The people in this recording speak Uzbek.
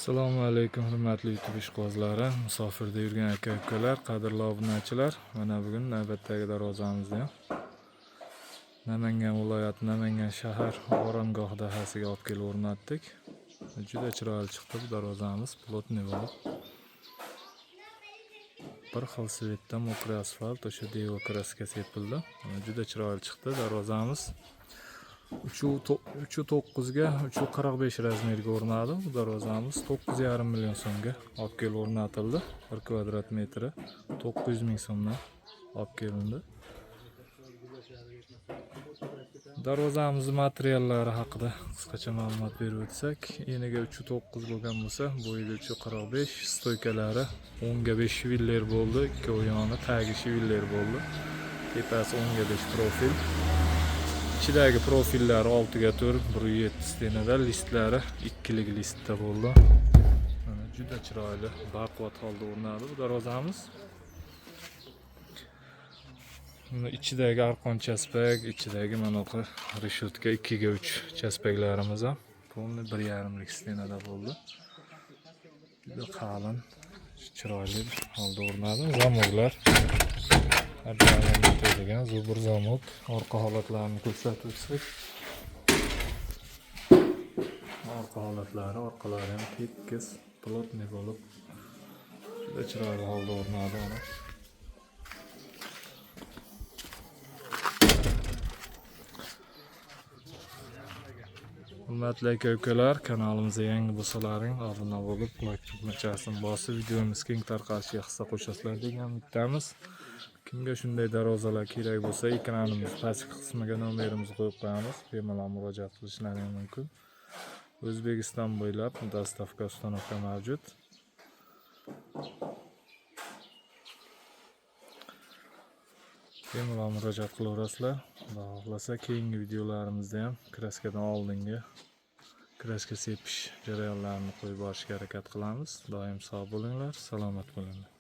Assalomu alaykum hurmatli YouTube ishqibozlari, musofirda yurgan aka-ukalar, qadrli obunachilar. Mana bugun navbatdagi darvozamizda Namangan viloyati Namangan shahar oromgoh dahasiga olib kelib o'rnatdik. Juda chiroyli chiqdi bu darvozamiz, plotniy bo'lib. Bir xil svetda mokri asfalt, o'sha deva kraska sepildi. Juda chiroyli chiqdi darvozamiz. 3.9 ga 3.45 razmerga o'rnadi. Bu darvozamiz 9,5 million so'mga olib kelib o'rnatildi. 1 kvadrat metri 900 ming so'mdan olib kelindi. Darvozamiz materiallari haqida qisqacha ma'lumot berib o'tsak, eniga 3.9 bo'lgan bo'lsa, bo'yiga 3.45, stoykalari 10 ga 5 shviller bo'ldi, ikki o'yoni tagi shviller bo'ldi. Tepasi 10 ga 5 profil. İçidagi profillari 6 ga 4, 1.7 tenada, listlari ikkilik listda bo'ldi. Mana juda chiroyli, baquvvat holda o'rnadi bu darvozamiz. İçidagi arqon chaspak, ichidagi mana bu reshetka 2 ga 3 chaspaklarimiz ham polni 1.5lik stenada bo'ldi. Juda qalin, chiroyli holda o'rnadi. Zamoklar degan zubur zamok, orqa holatlarini ko'rsatib o'tsak. Orqa holatlari, orqalari ham tekis, plotniy bo'lib, juda chiroyli holda o'rnadi ona. Hurmatli aka-ukalar, kanalimizga yangi bo'lsalaring, obuna bo'lib, like tugmachasini bosib, videomiz keng tarqalishiga hissa qo'shasizlar degan umiddamiz. Kimga shunday darvozalar kerak bo'lsa, ekranimiz pastki qismiga nomerimizni qo'yib qo'yamiz. Bemalol murojaat qilishlari mumkin. O'zbekiston bo'ylab dostavka ustanovka mavjud. Bemalol murojaat qilaverasizlar. Xudo xohlasa keyingi videolarimizda ham kraskadan oldingi kraska sepish jarayonlarini qo'yib borishga harakat qilamiz. Doim sog' bo'linglar, salomat bo'linglar.